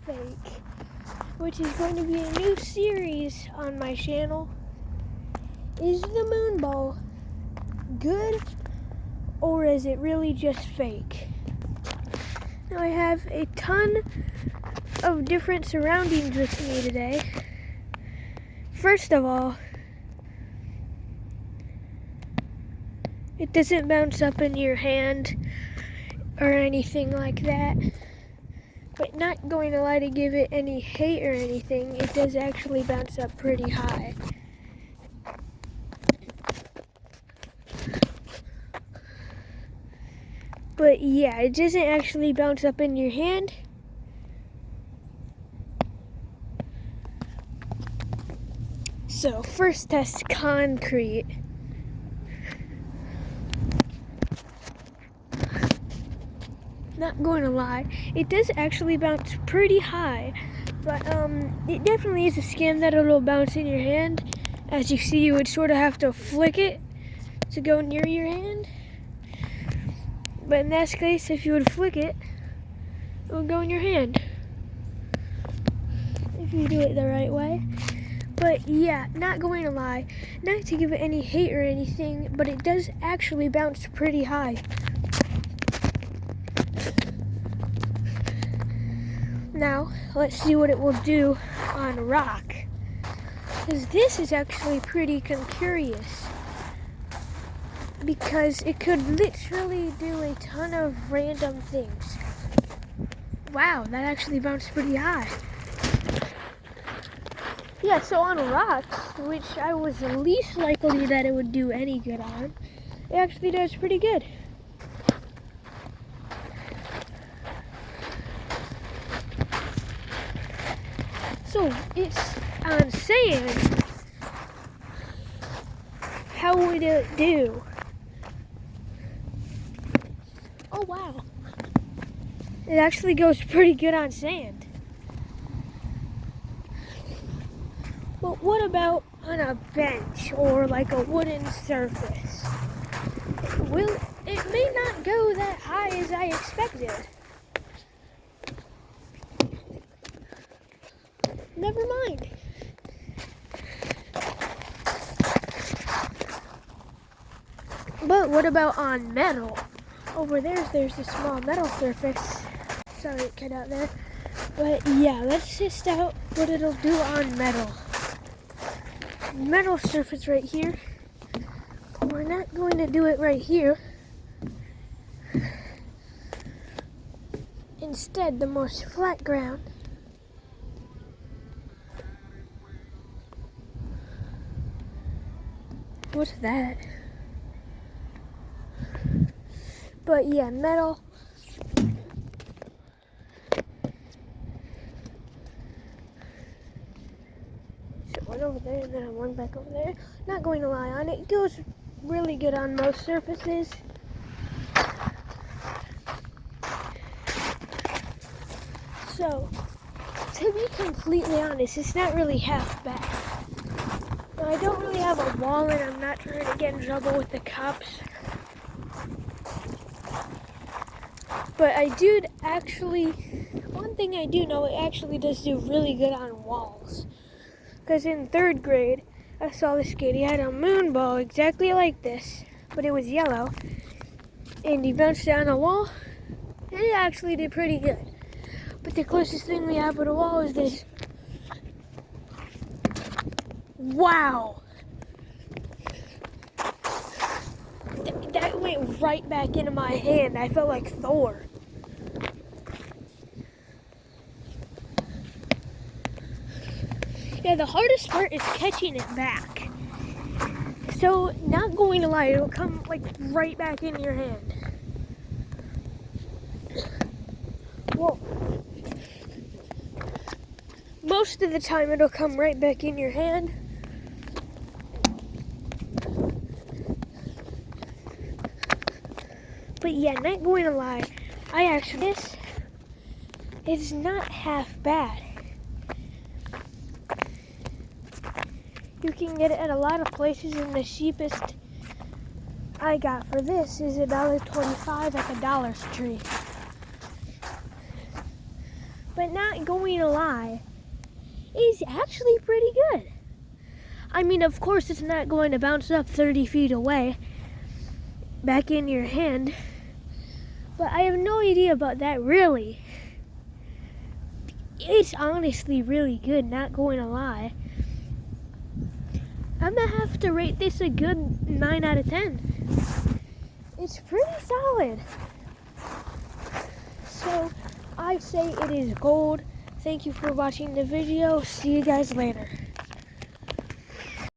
fake, which is going to be a new series on my channel. Is the moon ball good, or is it really just fake? Now I have a ton of different surroundings with me today. First of all, it doesn't bounce up in your hand or anything like that. But not going to lie, to give it any hate or anything, it does actually bounce up pretty high. But yeah, it doesn't actually bounce up in your hand. So first test, concrete. Not going to lie, it does actually bounce pretty high, but it definitely is a scam that it'll bounce in your hand. As you see, you would sort of have to flick it to go near your hand. But in that case, if you would flick it, it would go in your hand. If you do it the right way. But yeah, not going to lie, not to give it any hate or anything, but it does actually bounce pretty high. Now, let's see what it will do on rock. Because this is actually pretty curious. Because it could literally do a ton of random things. Wow, that actually bounced pretty high. Yeah, so on rocks, which I was the least likely that it would do any good on, it actually does pretty good. So it's on sand. How would it do? Oh wow. It actually goes pretty good on sand. But what about on a bench or like a wooden surface? It may not go that high as I expected. Never mind. But what about on metal? Over there's a small metal surface. Sorry, cut out there. But yeah, let's test out what it'll do on metal. Metal surface right here. We're not going to do it right here. Instead, the most flat ground. What's that? But yeah, metal. So one over there and then one back over there. Not going to lie on it. It goes really good on most surfaces. So, to be completely honest, it's not really half bad. Now, I don't really have a wall and I'm not trying to get in trouble with the cops. But I do actually, one thing I do know, it actually does do really good on walls. Because in 3rd grade, I saw this kid, he had a moon ball exactly like this, but it was yellow. And he bounced it on a wall, and it actually did pretty good. But the closest thing we have with a wall is this. Wow! That went right back into my hand. I felt like Thor. Yeah, the hardest part is catching it back. So, not going to lie, it'll come like right back in your hand. Whoa. Most of the time it'll come right back in your hand. But yeah, not going to lie, this is not half bad. You can get it at a lot of places, and the cheapest I got for this is $1.25 at the Dollar Tree. but not going to lie, is actually pretty good. I mean, of course, it's not going to bounce up 30 feet away back in your hand, but I have no idea about that, really. It's honestly really good, not going to lie. I'm gonna have to rate this a good 9 out of 10. It's pretty solid. So I say it is gold. Thank you for watching the video. See you guys later.